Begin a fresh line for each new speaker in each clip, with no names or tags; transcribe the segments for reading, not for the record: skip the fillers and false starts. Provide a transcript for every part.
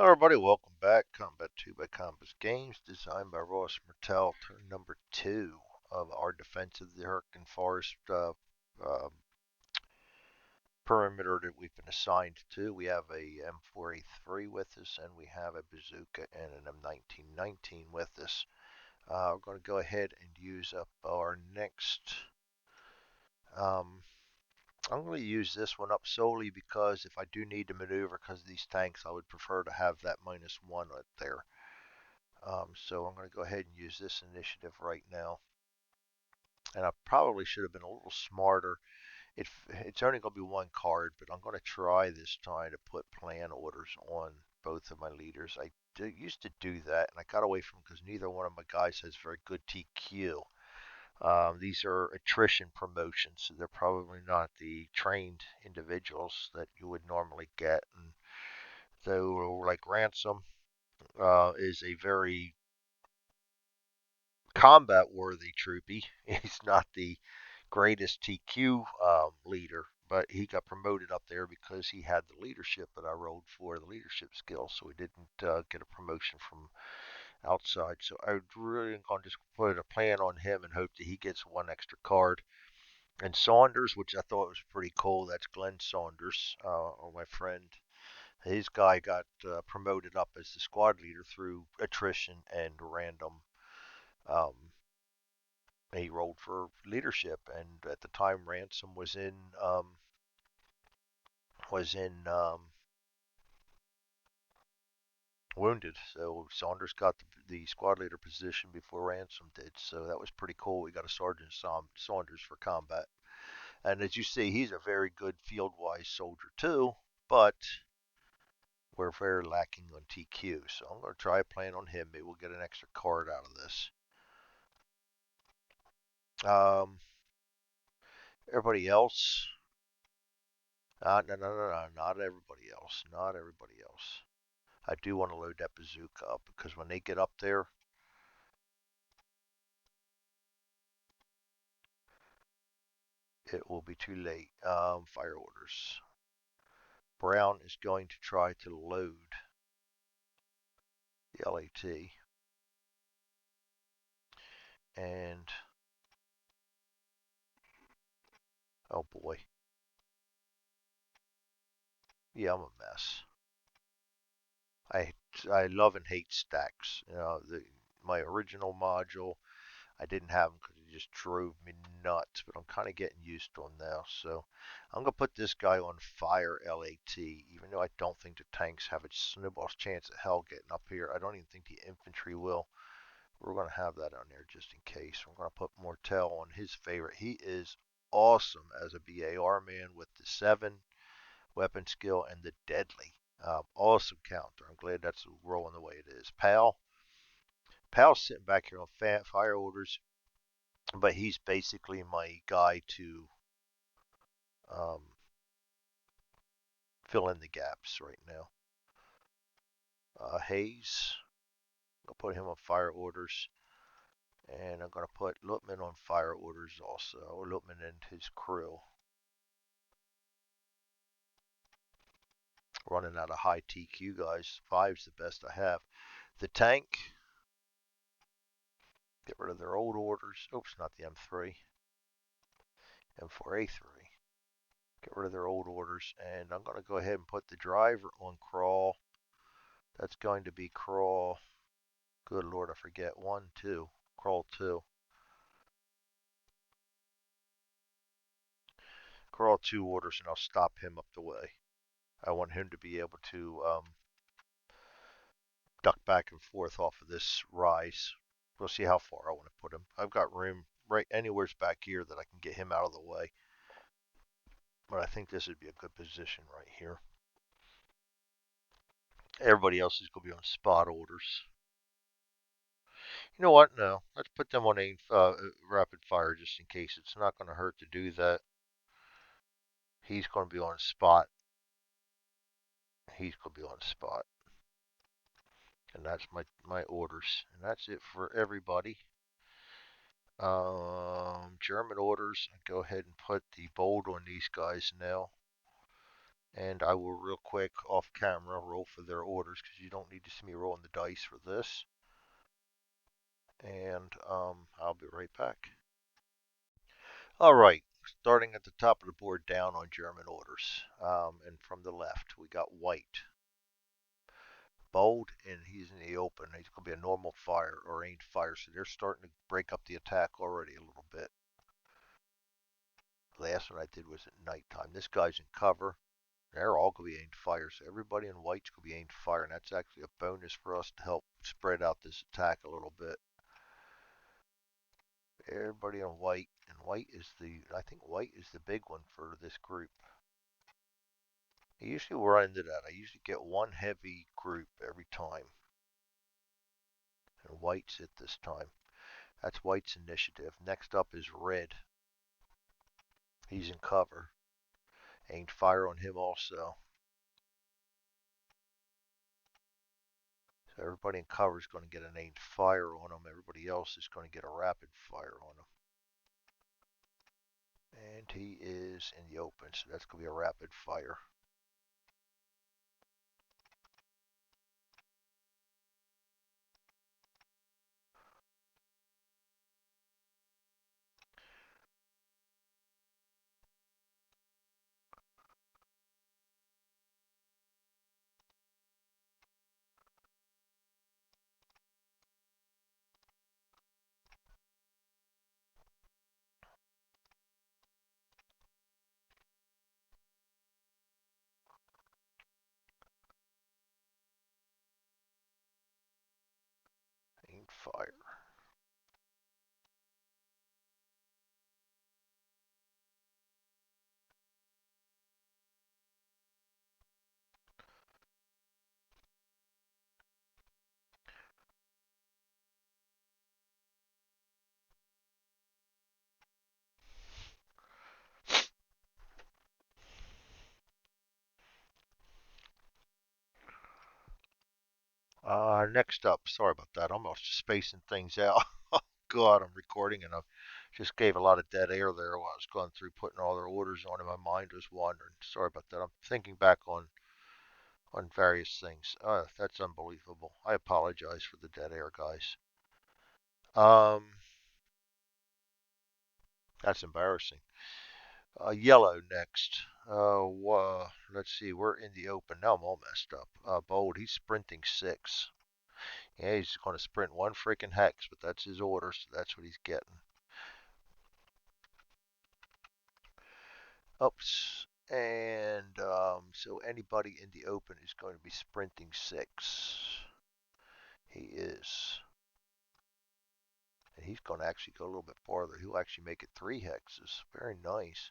Hello everybody, welcome back. Combat 2 by Compass Games, designed by Ross Martell, turn number 2 of our defense of the Hurricane Forest uh, perimeter that we've been assigned to. We have a M4A3 with us, and we have a bazooka and an M1919 with us. We're going to go ahead and use up our next. Um, I'm going to use this one up solely because if I do need to maneuver because of these tanks, I would prefer to have that -1 right there. So I'm going to go ahead and use this initiative right now. And I probably should have been a little smarter. It's only going to be one card, but I'm going to try this time to put plan orders on both of my leaders. Used to do that, and I got away from because neither one of my guys has very good TQ. These are attrition promotions, so they're probably not the trained individuals that you would normally get. And so, like Ransom is a very combat worthy troopy. He's not the greatest TQ leader, but he got promoted up there because he had the leadership that I rolled for, the leadership skills. So he didn't get a promotion from outside. So I really going to just put a plan on him and hope that he gets one extra card. And Saunders, which I thought was pretty cool, that's Glenn Saunders, or my friend. His guy got promoted up as the squad leader through attrition and random um, he rolled for leadership, and at the time Ransom was in wounded, so Saunders got the squad leader position before Ransom did. So that was pretty cool. We got a Sergeant Saunders for combat, and as you see, he's a very good field-wise soldier too, but we're very lacking on TQ. So I'm going to try a plan on him. Maybe we'll get an extra card out of this. Um, Everybody else. No, not everybody else. Not everybody else. I do want to load that bazooka up because when they get up there, it will be too late. Fire orders. Brown is going to try to load the LAT. And, oh boy. Yeah, I'm a mess. I, I love and hate stacks. My original module, I didn't have them because it just drove me nuts, but I'm kind of getting used to them now. So I'm going to put this guy on fire LAT, even though I don't think the tanks have a snowball's chance of hell getting up here. I don't even think the infantry will. We're going to have that on there just in case. We're going to put Mortel on his favorite. He is awesome as a BAR man with the 7 weapon skill and the deadly. Awesome counter. I'm glad that's rolling the way it is. Pal's sitting back here on fire orders, but he's basically my guy to um, fill in the gaps right now. Hayes, I'll put him on fire orders, and I'm going to put Lutman on fire orders also, or Lutman and his crew. Running out of high TQ guys. 5's the best I have. The tank, get rid of their old orders. Oops, not the M3. M4A3. Get rid of their old orders, and I'm going to go ahead and put the driver on crawl. That's going to be crawl. Good Lord, I forget. 1, 2. Crawl 2. Crawl 2 orders, and I'll stop him up the way. I want him to be able to duck back and forth off of this rise. We'll see how far I want to put him. I've got room right anywhere's back here that I can get him out of the way. But I think this would be a good position right here. Everybody else is going to be on spot orders. You know what? No. Let's put them on a rapid fire just in case. It's not going to hurt to do that. He's going to be on spot. He's going to be on spot. And that's my orders. And that's it for everybody. German orders. I go ahead and put the bold on these guys now. And I will real quick off camera roll for their orders because you don't need to see me rolling the dice for this. And I'll be right back. All right, starting at the top of the board down on German orders. And from the left, we got white, bold, and he's in the open. He's going to be a normal fire or aimed fire, so they're starting to break up the attack already a little bit. Last one I did was at nighttime. This guy's in cover. They're all going to be aimed fire, so everybody in white's going to be aimed fire, and that's actually a bonus for us to help spread out this attack a little bit. Everybody in white, and I think white is the big one for this group. I usually run into that. I usually get one heavy group every time, and white's it this time. That's white's initiative. Next up is red. He's in cover. Aimed fire on him also. So everybody in cover is going to get an aimed fire on him. Everybody else is going to get a rapid fire on him. And he is in the open, so that's going to be a rapid fire. Aimed fire. Next up, sorry about that. I'm almost spacing things out. God, I'm recording and I just gave a lot of dead air there while I was going through putting all their orders on and my mind was wandering. Sorry about that. I'm thinking back on various things. That's unbelievable. I apologize for the dead air, guys. Um, that's embarrassing. Yellow next. Let's see. We're in the open. Now I'm all messed up. Bold. He's sprinting 6. Yeah, he's going to sprint one freaking hex, but that's his order, so that's what he's getting. Oops. And so anybody in the open is going to be sprinting 6. He is. And he's going to actually go a little bit farther. He'll actually make it 3 hexes. Very nice.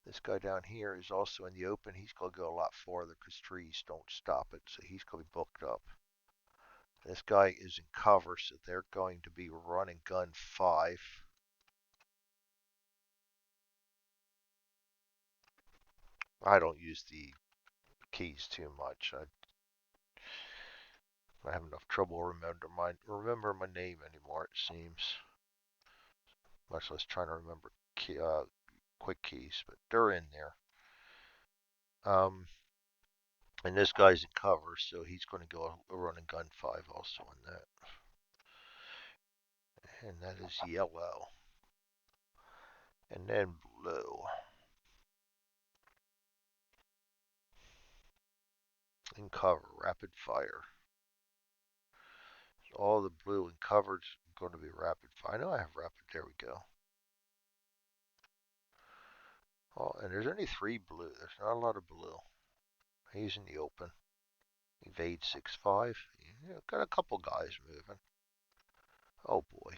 This guy down here is also in the open. He's going to go a lot farther because trees don't stop it. So he's going to be booked up. This guy is in cover, so they're going to be running gun 5. I don't use the keys too much. I have enough trouble remember my name anymore. It seems much less trying to remember quick keys, but they're in there. Um, and this guy's in cover, so he's going to go running gun 5 also on that. And that is yellow. And then blue. In cover, rapid fire. So all the blue in cover's going to be rapid fire. I know I have rapid. There we go. Oh, and there's only 3 blue. There's not a lot of blue. He's in the open. Evade 6-5. Yeah, got a couple guys moving. Oh boy.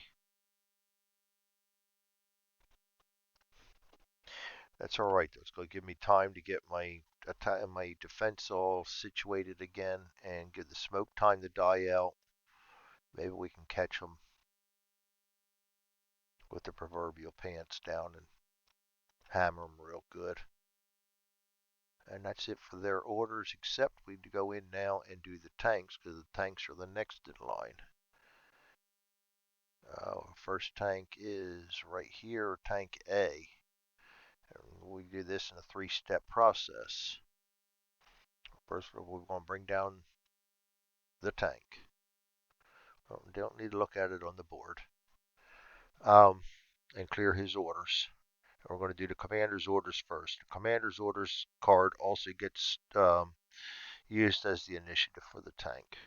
That's all right. That's going to give me time to get my defense all situated again and give the smoke time to die out. Maybe we can catch them with the proverbial pants down and hammer them real good. And that's it for their orders, except we go in now and do the tanks because the tanks are the next in line. First tank is right here, tank A. And we do this in a 3-step process. First of all, we're going to bring down the tank. Don't need to look at it on the board. And clear his orders. And we're going to do the commander's orders first. The commander's orders card also gets used as the initiative for the tank.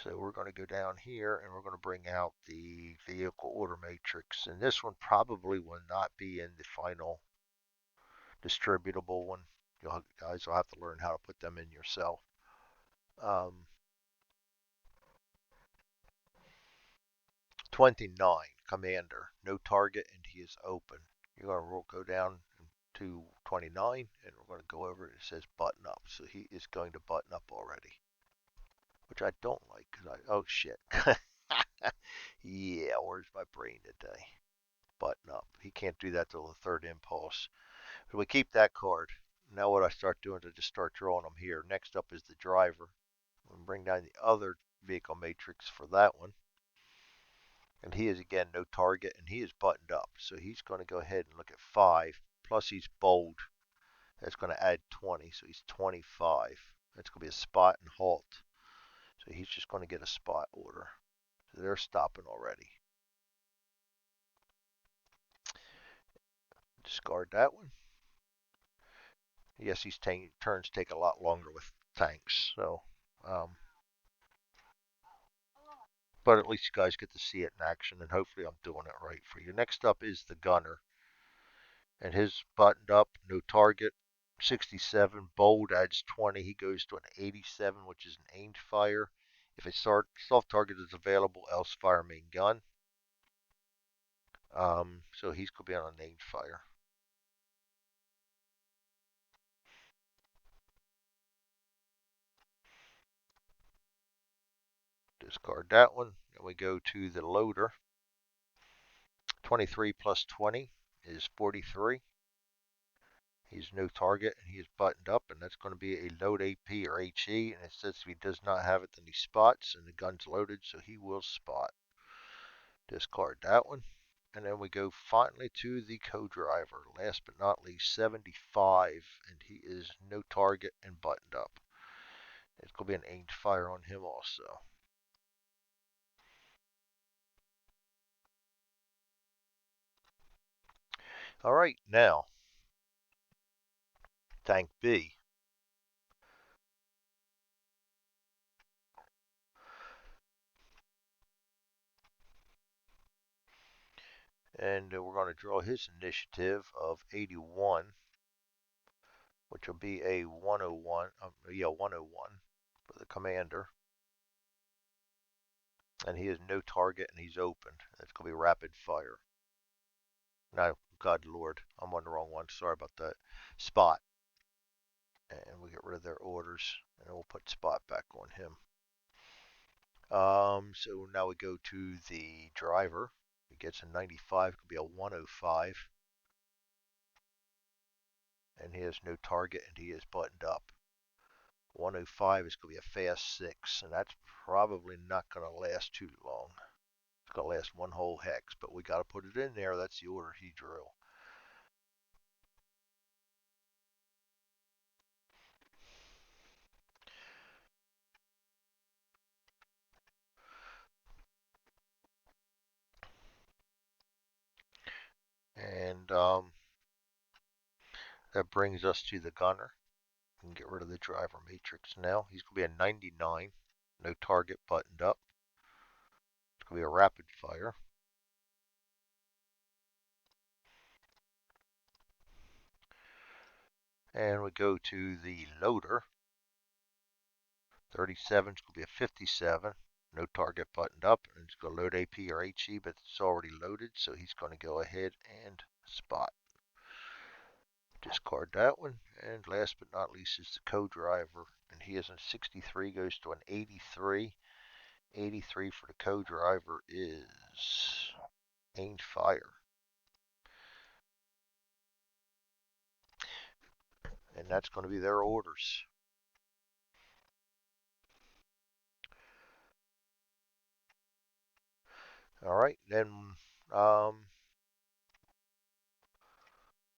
So we're going to go down here and we're going to bring out the vehicle order matrix. And this one probably will not be in the final distributable one. You guys will have to learn how to put them in yourself. Um, 29, commander, no target, and he is open. You're going to go down to 29, and we're going to go over it. It says button up, so he is going to button up already, which I don't like because oh shit. Yeah, where's my brain today? Button up. He can't do that till the third impulse. So we keep that card. Now what I start doing is just start drawing them here. Next up is the driver. We'll bring down the other vehicle matrix for that one. And he is again no target, and he is buttoned up. So he's going to go ahead and look at 5. Plus he's bold. That's going to add 20, so he's 25. That's going to be a spot and halt. So he's just going to get a spot order. So they're stopping already. Discard that one. Yes, these turns take a lot longer with tanks. So, but at least you guys get to see it in action, and hopefully I'm doing it right for you. Next up is the gunner. And his buttoned up, no target, 67. Bold adds 20. He goes to an 87, which is an aimed fire. If a soft target is available, else fire main gun. So he's going to be on an aimed fire. Discard that one. And we go to the loader. 23 plus 20 is 43. He's no target, and he is buttoned up, and that's going to be a load AP or HE, and it says if he does not have it, then he spots, and the gun's loaded, so he will spot. Discard that one. And then we go finally to the co-driver. Last but not least, 75, and he is no target and buttoned up. It's going to be an aimed fire on him also. All right, now, tank B. And we're going to draw his initiative of 81, which will be a 101, 101 for the commander. And he has no target and he's open. It's going to be rapid fire. No, God Lord, I'm on the wrong one. Sorry about that. Spot. And we get rid of their orders, and we'll put spot back on him. So now we go to the driver. He gets a 95, could be a 105, and he has no target, and he is buttoned up. 105 is going to be a fast 6, and that's probably not going to last too long. It's going to last one whole hex, but we got to put it in there. That's the order he drew. And that brings us to the gunner. We can get rid of the driver matrix now. He's going to be a 99, no target, buttoned up. It's going to be a rapid fire. And we go to the loader. 37 is going to be a 57. No target buttoned up. And it's going to load AP or HE, but it's already loaded. So he's going to go ahead and spot. Discard that one. And last but not least is the co-driver. And he is a 63, goes to an 83. 83 for the co-driver is aimed fire. And that's going to be their orders. All right, then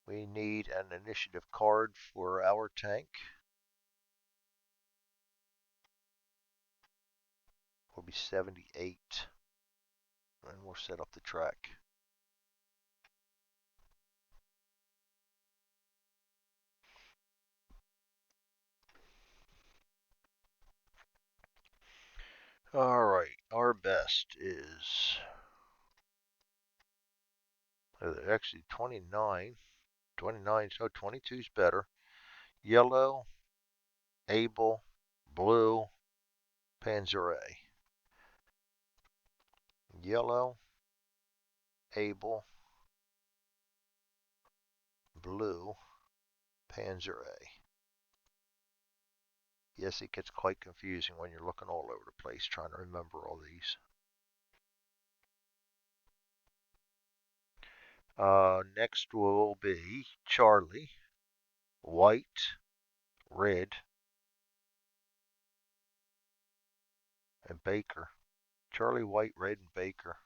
we need an initiative card for our tank. be 78. And we'll set up the track. Alright, our best is actually 29. 29, so 22 is better. Yellow, Able, blue, Panzer A. Yellow, Able, blue, Panzer A. Yes, it gets quite confusing when you're looking all over the place trying to remember all these. Next will be Charlie, white, red, and Baker. Charlie, white, red, and Baker.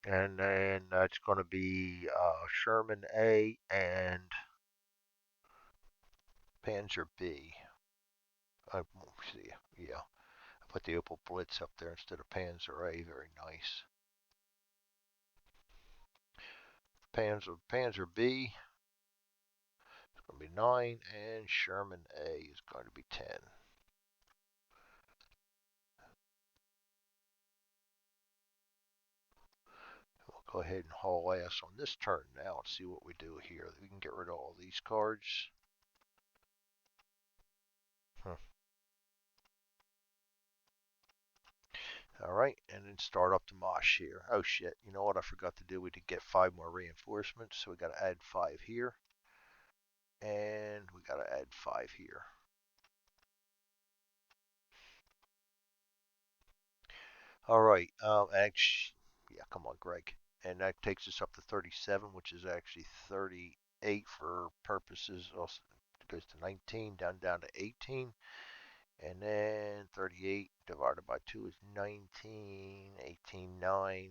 And then that's going to be Sherman A and Panzer B. See, yeah, I put the Opel Blitz up there instead of Panzer A. Very nice. Panzer B is going to be 9, and Sherman A is going to be 10. We'll go ahead and haul ass on this turn now and see what we do here. We can get rid of all these cards. Alright, and then start up the mosh here. Oh shit, you know what I forgot to do? We did get 5 more reinforcements, so we got to add 5 here. And we got to add 5 here. Alright, actually, yeah, come on, Greg. And that takes us up to 37, which is actually 38 for purposes. Also, it goes to 19, down to 18. And then 38 divided by 2 is 19, 18, 9.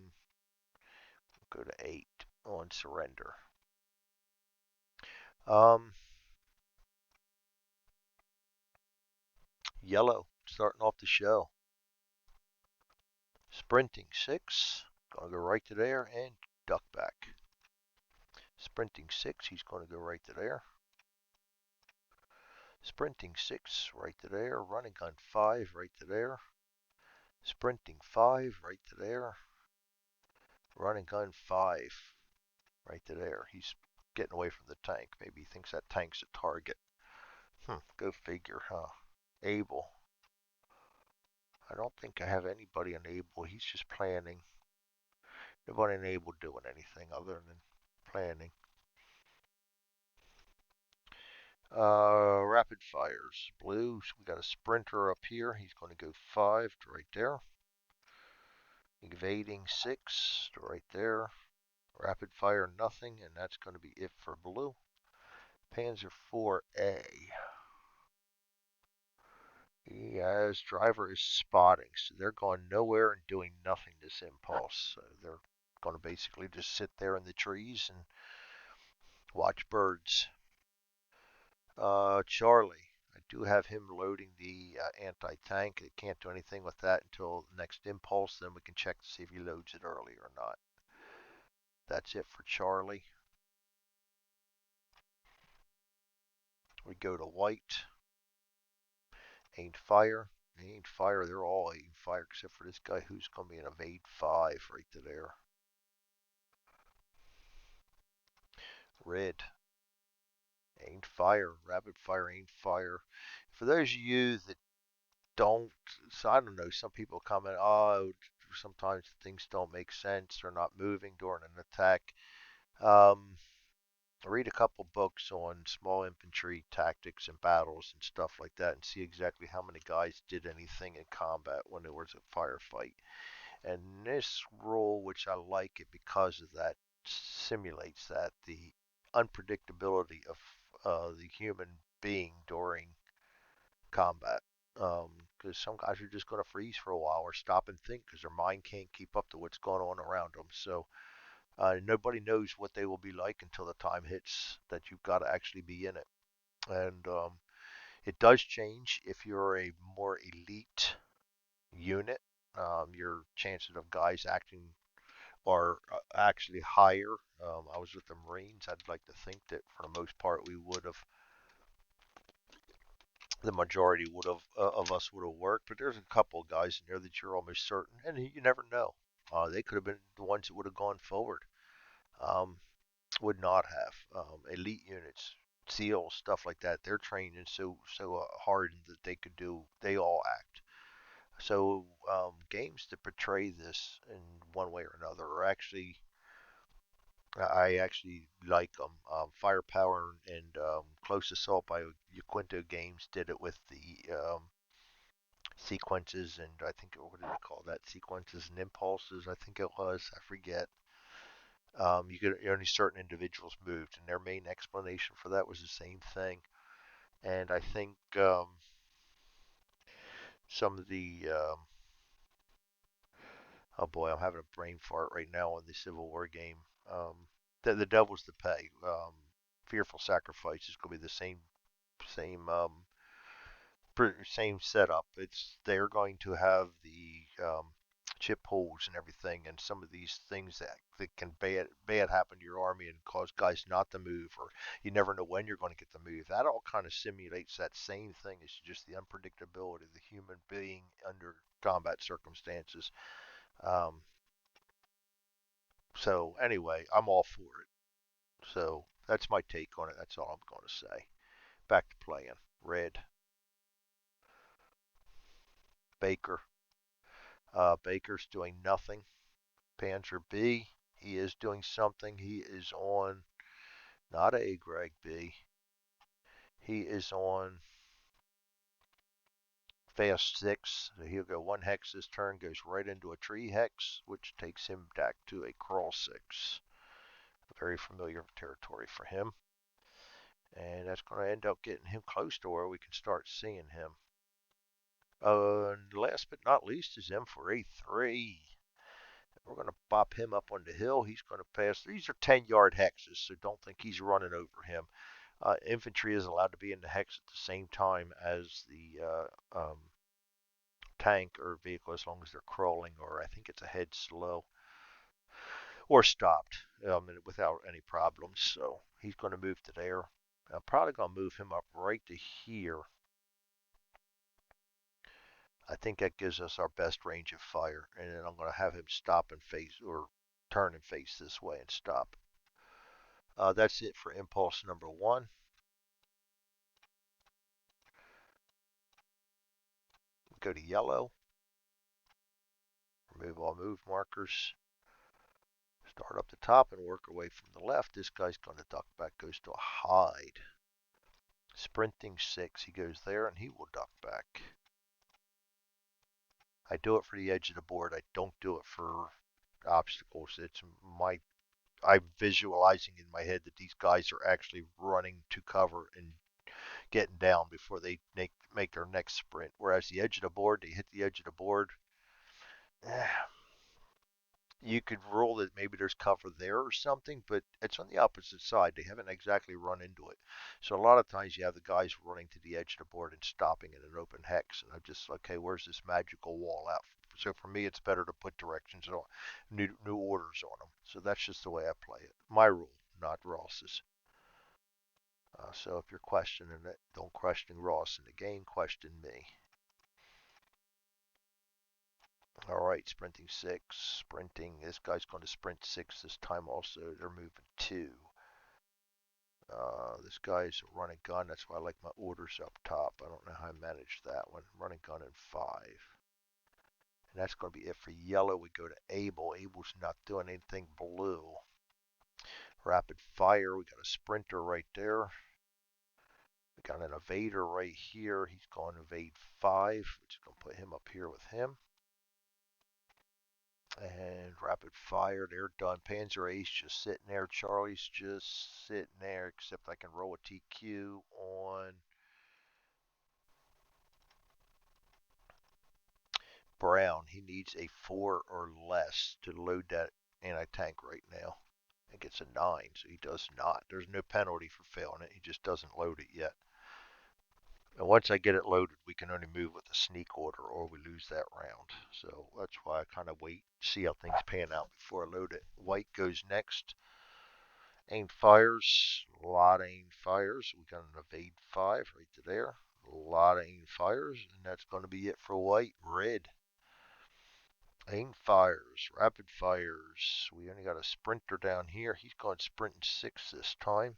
Go to 8 on surrender. Yellow, starting off the show. Sprinting 6, gonna go right to there and duck back. Sprinting 6, he's gonna go right to there. Sprinting 6, right to there. Running gun 5, right to there. Sprinting 5, right to there. Running gun 5, right to there. He's getting away from the tank. Maybe he thinks that tank's a target. Go figure, huh? Able. I don't think I have anybody on Able. He's just planning. Nobody on Able doing anything other than planning. Rapid fires. Blue, so we got a sprinter up here. He's going to go 5 to right there. Evading 6 to right there. Rapid fire nothing, and that's going to be it for blue. Panzer 4A. Yeah, his driver is spotting, so they're going nowhere and doing nothing this impulse. So they're going to basically just sit there in the trees and watch birds. Charlie. I do have him loading the anti-tank. It can't do anything with that until next impulse. Then we can check to see if he loads it early or not. That's it for Charlie. We go to white. Ain't fire. Ain't fire. They're all ain't fire except for this guy who's going to be an evade 5 right to there. Red. Ain't fire. Rapid fire ain't fire. For those of you that don't, so I don't know, some people comment, oh, sometimes things don't make sense. They're not moving during an attack. Read a couple books on small infantry tactics and battles and stuff like that and see exactly how many guys did anything in combat when there was a firefight. And this rule, which I like it because of that, simulates that the unpredictability of the human being during combat. Because some guys are just going to freeze for a while or stop and think because their mind can't keep up to what's going on around them. So nobody knows what they will be like until the time hits that you've got to actually be in it. And it does change if you're a more elite unit. Your chances of guys acting are actually higher. I was with the Marines. I'd like to think that for the most part we would have, the majority would have of us would have worked. But there's a couple of guys in there that you're almost certain, and you never know. They could have been the ones that would have gone forward. Um, would not have. Elite units, SEALs, stuff like that. They're trained and so hard that they could do. They all act. So games that portray this in one way or another are actually, I actually like them. Firepower and Close Assault by Yaquinto Games did it with the sequences, and I think, what did they call that? Sequences and impulses, I think it was. I forget. You could only certain individuals moved, and their main explanation for that was the same thing. And I think some of the oh boy, I'm having a brain fart right now on the Civil War game. Um, the Devil's to Pay. Fearful Sacrifice is going to be the same same setup. It's they're going to have the chip holes and everything, and some of these things that can bad happen to your army and cause guys not to move, or you never know when you're going to get to move. That all kind of simulates that same thing. It's just the unpredictability of the human being under combat circumstances. Um, so anyway, I'm all for it. So that's my take on it. That's all I'm going to say. Back to playing. Red. Baker. Baker's doing nothing. Panzer B. He is doing something. He is on not A Greg B. He is on fast 6. So he'll go 1 hex this turn, goes right into a tree hex, which takes him back to a crawl 6. Very familiar territory for him. And that's going to end up getting him close to where we can start seeing him. And last but not least is M4A3. We're going to bop him up on the hill. He's going to pass. These are 10-yard hexes, so don't think he's running over him. Infantry is allowed to be in the hex at the same time as the tank or vehicle as long as they're crawling, or I think it's ahead slow or stopped without any problems. So he's going to move to there. I'm probably going to move him up right to here. I think that gives us our best range of fire, and then I'm going to have him stop and face, or turn and face this way and stop. That's it for impulse number 1. Go to yellow, remove all move markers, start up the top and work our way from the left. This guy's going to duck back, goes to a hide. Sprinting 6, he goes there and he will duck back. I do it for the edge of the board. I don't do it for obstacles. I'm visualizing in my head that these guys are actually running to cover and getting down before they make their next sprint. Whereas the edge of the board, they hit the edge of the board. You could rule that maybe there's cover there or something, but it's on the opposite side. They haven't exactly run into it. So a lot of times you have the guys running to the edge of the board and stopping in an open hex. And I'm just, okay, where's this magical wall out? So for me, it's better to put directions on, new orders on them. So that's just the way I play it. My rule, not Ross's. So if you're questioning it, don't question Ross in the game, question me. All right, sprinting 6, sprinting. This guy's going to sprint 6 this time also. They're moving 2. This guy's a running gun. That's why I like my orders up top. I don't know how I managed that one. Running gun in 5. And that's going to be it for yellow. We go to Abel. Abel's not doing anything blue. Rapid fire. We got a sprinter right there. We got an evader right here. He's going to evade 5, which is going to put him up here with him. And rapid fire, they're done. Panzer Ace just sitting there. Charlie's just sitting there, except I can roll a TQ on Brown, he needs a 4 or less to load that anti-tank right now. It gets a 9, so he does not. There's no penalty for failing it. He just doesn't load it yet. And once I get it loaded, we can only move with a sneak order or we lose that round. So that's why I kind of wait, see how things pan out before I load it. White goes next. Aim fires, a lot of aim fires. We got an evade 5 right there. A lot of aim fires, and that's going to be it for white. Red. Aim fires, rapid fires. We only got a sprinter down here. He's going sprinting 6 this time.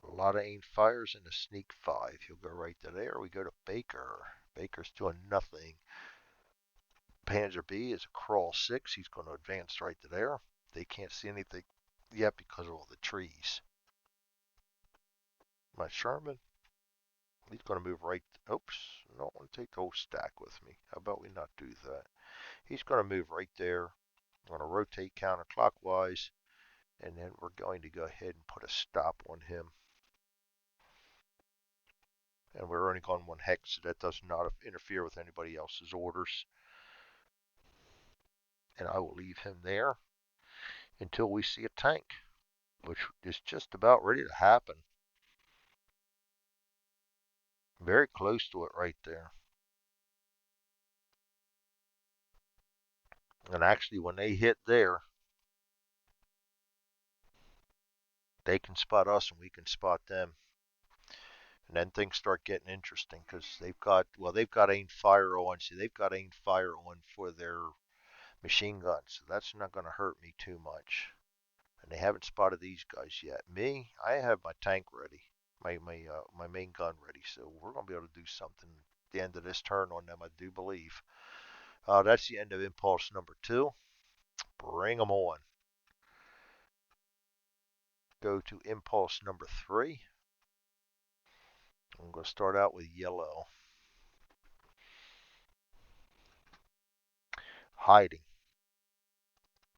A lot of aim fires and a sneak 5. He'll go right to there. We go to Baker. Baker's doing nothing. Panzer B is a crawl 6. He's going to advance right to there. They can't see anything yet because of all the trees. My Sherman, he's going to move right. Oops, I don't want to take the whole stack with me. How about we not do that? He's going to move right there. I'm going to rotate counterclockwise, and then we're going to go ahead and put a stop on him. And we're only going 1 hex, so that does not interfere with anybody else's orders. And I will leave him there until we see a tank, which is just about ready to happen. Very close to it right there. And actually, when they hit there, they can spot us and we can spot them. And then things start getting interesting because they've got aim fire on. See, they've got aim fire on for their machine guns, so that's not going to hurt me too much. And they haven't spotted these guys yet. Me, I have my tank ready, my main gun ready, so we're going to be able to do something at the end of this turn on them, I do believe. That's the end of impulse number 2. Bring them on. Go to impulse number 3. I'm going to start out with yellow. Hiding.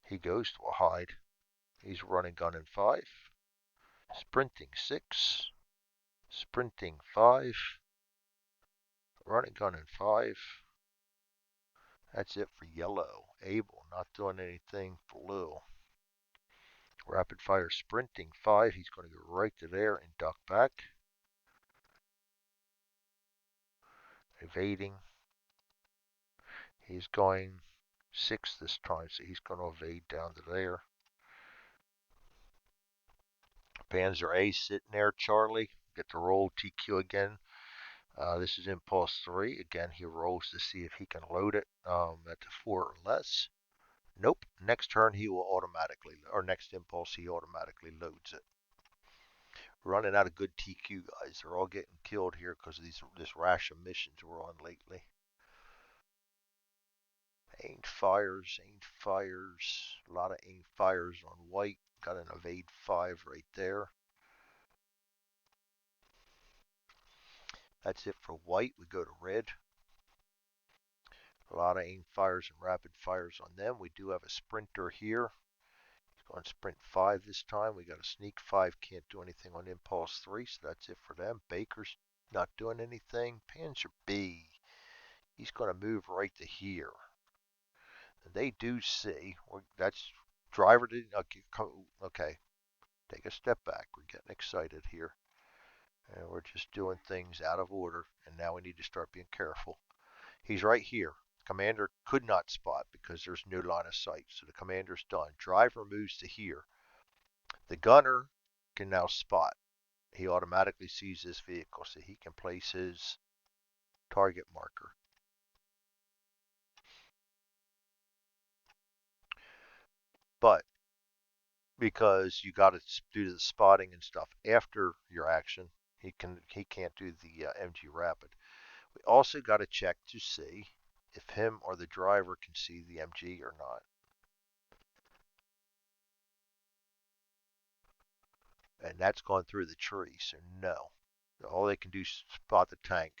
He goes to a hide. He's running gun in 5. Sprinting 6. Sprinting 5. Running gun in 5. That's it for yellow. Able, not doing anything. Blue. Rapid fire sprinting 5. He's going to go right to there and duck back. Evading. He's going 6 this time, so he's going to evade down to there. Panzer A sitting there, Charlie. Get to roll TQ again. This is impulse 3. Again, he rolls to see if he can load it at the 4 or less. Nope. Next turn he will automatically, or next impulse he automatically loads it. Running out of good TQ guys. They're all getting killed here because of this rash of missions we're on lately. Aimed fires, aimed fires. A lot of aimed fires on white. Got an evade 5 right there. That's it for white. We go to red. A lot of aim fires and rapid fires on them. We do have a sprinter here. He's going to sprint 5 this time. We got a sneak 5. Can't do anything on impulse 3, so that's it for them. Baker's not doing anything. Panzer B. He's going to move right to here. And they do see. That's driver didn't. Okay. Take a step back. We're getting excited here. And we're just doing things out of order. And now we need to start being careful. He's right here. Commander could not spot because there's no line of sight. So the commander's done. Driver moves to here. The gunner can now spot. He automatically sees this vehicle, so he can place his target marker. But because you got to do the spotting and stuff after your action, he can't do the MG Rapid. We also got to check to see if him or the driver can see the MG or not. And that's gone through the tree, so no. All they can do is spot the tank.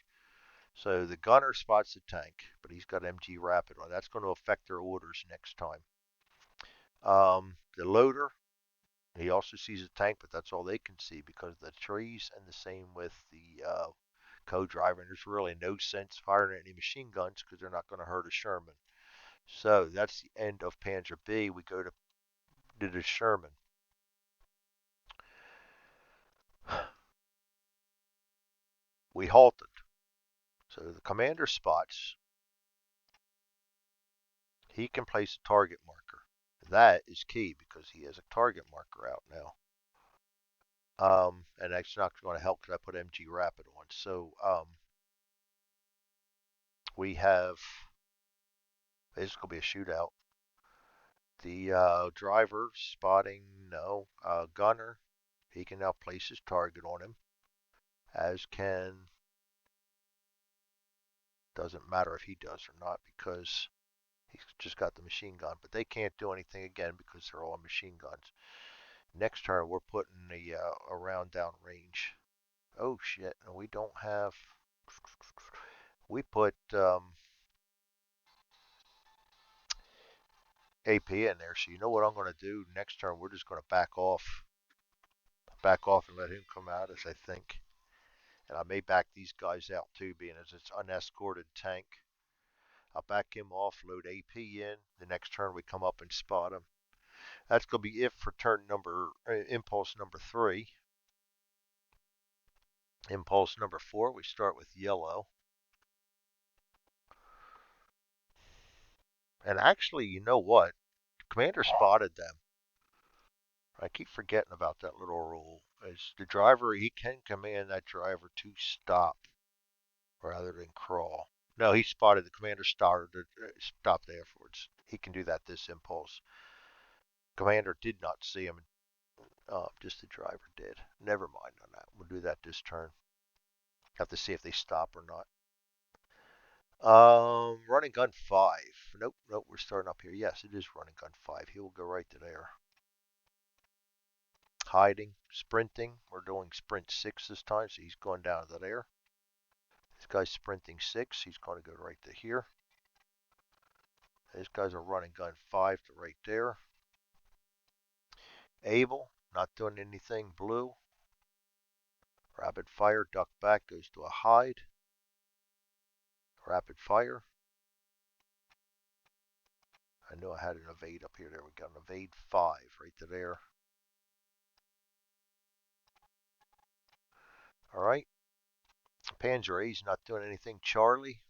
So the gunner spots the tank, but he's got MG Rapid on. That's going to affect their orders next time. The loader, he also sees a tank, but that's all they can see because of the trees, and the same with the co-driver, and there's really no sense firing any machine guns because they're not going to hurt a Sherman. So that's the end of Panzer B. We go to the Sherman. We halted. So the commander spots. He can place a target marker. That is key because he has a target marker out now. And that's not going to help because I put MG Rapid on. So we have, this is going to be a shootout. The driver spotting, no. Gunner, he can now place his target on him. As can, doesn't matter if he does or not because he's just got the machine gun. But they can't do anything again because they're all machine guns. Next turn, we're putting a round down range. Oh shit, no, we don't have. We put AP in there, so you know what I'm going to do next turn. We're just going to back off, and let him come at us. I think, and I may back these guys out too, being as it's unescorted tank. I'll back him off, load AP in. The next turn we come up and spot him. That's going to be it for turn number impulse number 3. Impulse number 4, we start with yellow. And actually, you know what? Commander spotted them. I keep forgetting about that little rule. As the driver, he can command that driver to stop rather than crawl. No, he spotted the commander stopped afterwards. He can do that this impulse. Commander did not see him. Just the driver did. Never mind on that. We'll do that this turn. Have to see if they stop or not. Running gun 5. Nope, nope, we're starting up here. Yes, it is running gun 5. He will go right to there. Hiding, sprinting. We're doing sprint 6 this time, so he's going down to there. This guy's sprinting 6. He's going to go right to here. This guy's a running gun 5 to right there. Able, not doing anything. Blue. Rapid fire, duck back, goes to a hide. Rapid fire. I knew I had an evade up here. There we go. An evade 5 right to there. All right. Panzer A's not doing anything. Charlie.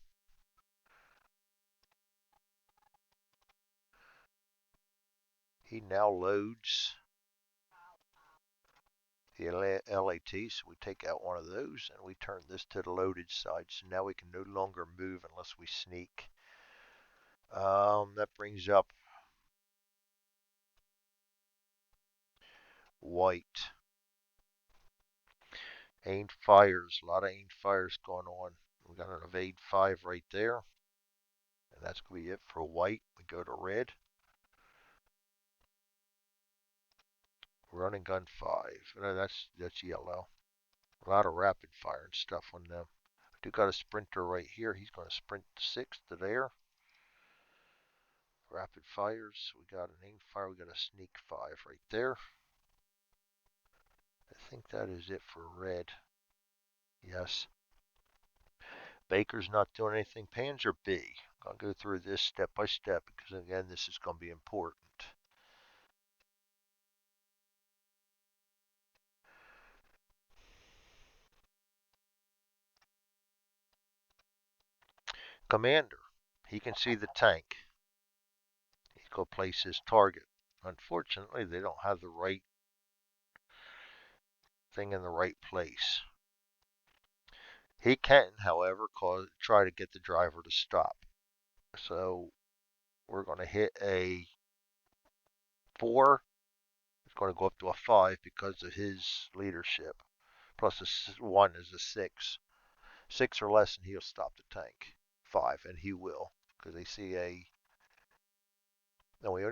He now loads the LAT, so we take out one of those and we turn this to the loaded side. So now we can no longer move unless we sneak. That brings up white. Aimed fires, a lot of aimed fires going on. We got an evade 5 right there. And that's going to be it for white. We go to red. Running gun 5. No, that's yellow. A lot of rapid fire and stuff on them. I do got a sprinter right here. He's going to sprint 6 to there. Rapid fires. We got an aim fire. We got a sneak 5 right there. I think that is it for red. Yes. Baker's not doing anything. Panzer B. I'll go through this step by step because again this is going to be important. Commander. He can see the tank. He's going to place his target. Unfortunately, they don't have the right thing in the right place. He can, however, try to get the driver to stop. So we're going to hit a 4. It's going to go up to a 5 because of his leadership. Plus a 1 is a 6. 6 or less and he'll stop the tank. 5 and he will because they see a. No, we're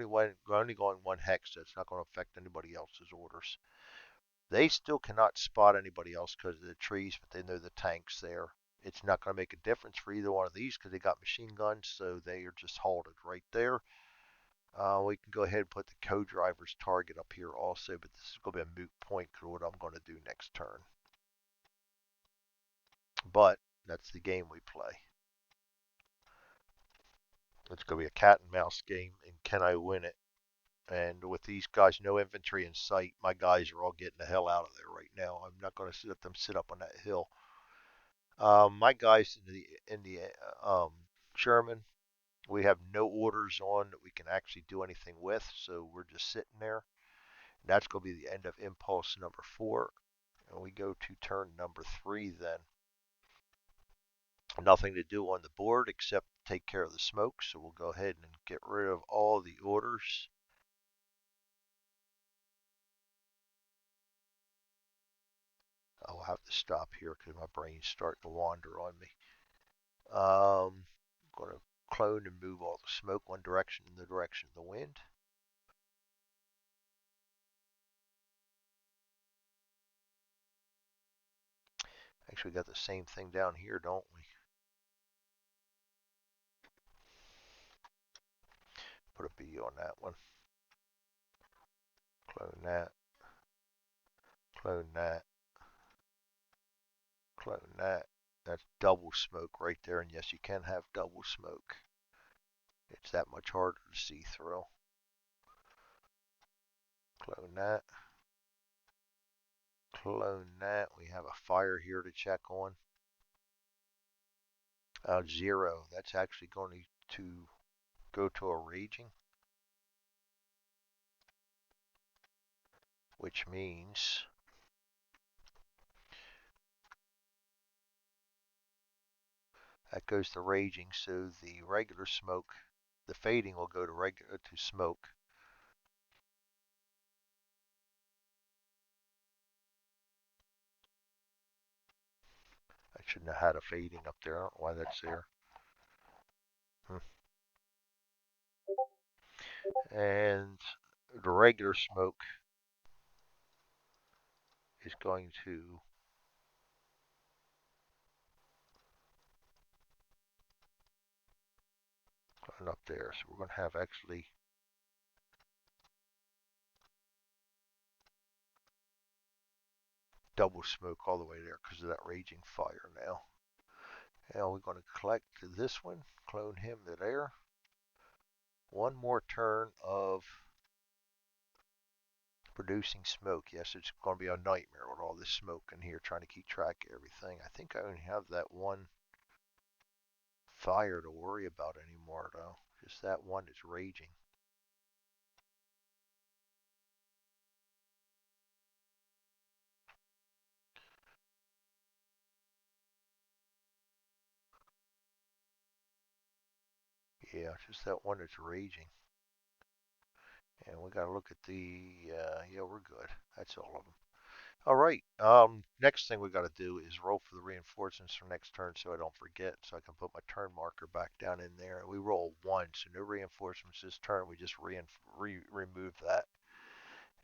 only going 1 hex, so it's not going to affect anybody else's orders. They still cannot spot anybody else because of the trees, but they know the tank's there. It's not going to make a difference for either one of these because they got machine guns, so they are just halted right there. We can go ahead and put the co-driver's target up here also, but this is going to be a moot point for what I'm going to do next turn. but that's the game we play. It's going to be a cat and mouse game, and can I win it? And with these guys, no infantry in sight, my guys are all getting the hell out of there right now. I'm not going to let them sit up on that hill. My guys in the Sherman, we have no orders on that we can actually do anything with, so we're just sitting there. And that's going to be the end of impulse number 4. And we go to turn number 3 then. Nothing to do on the board except take care of the smoke, so we'll go ahead and get rid of all the orders. I'll have to stop here because my brain's starting to wander on me. I'm going to clone and move all the smoke one direction in the direction of the wind. Actually, we got the same thing down here, don't we? Put a B on that one. Clone that. Clone that. Clone that. That's double smoke right there. And yes, you can have double smoke. It's that much harder to see through. Clone that. Clone that. We have a fire here to check on. 0. That's actually going to go to a raging, which means that goes to raging. So the regular smoke, the fading will go to smoke. I shouldn't have had a fading up there. I don't know why that's there. And the regular smoke is going to go up there. So we're going to have actually double smoke all the way there because of that raging fire now. Now we're going to collect this one, clone him to there. One more turn of producing smoke. Yes, it's going to be a nightmare with all this smoke in here trying to keep track of everything. I think I only have that one fire to worry about anymore, though. Just that one that's raging. Yeah, just that one that's raging. And we got to look at yeah, we're good. That's all of them. All right. Next thing we got to do is roll for the reinforcements for next turn so I don't forget. So I can put my turn marker back down in there. And we roll 1, so no reinforcements this turn. We just remove that.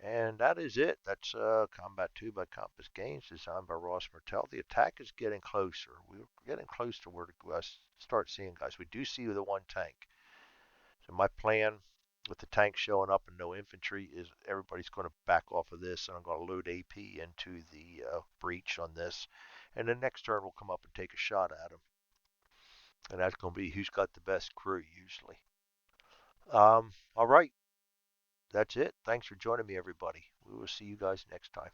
And that is it. That's Combat 2 by Compass Games, designed by Ross Martell. The attack is getting closer. We're getting close to where to start seeing guys. We do see the one tank. So my plan with the tank showing up and no infantry is everybody's going to back off of this, and I'm going to load AP into the breach on this, and the next turn we'll come up and take a shot at him, and that's going to be who's got the best crew usually. All right, that's it. Thanks for joining me, everybody. We will see you guys next time.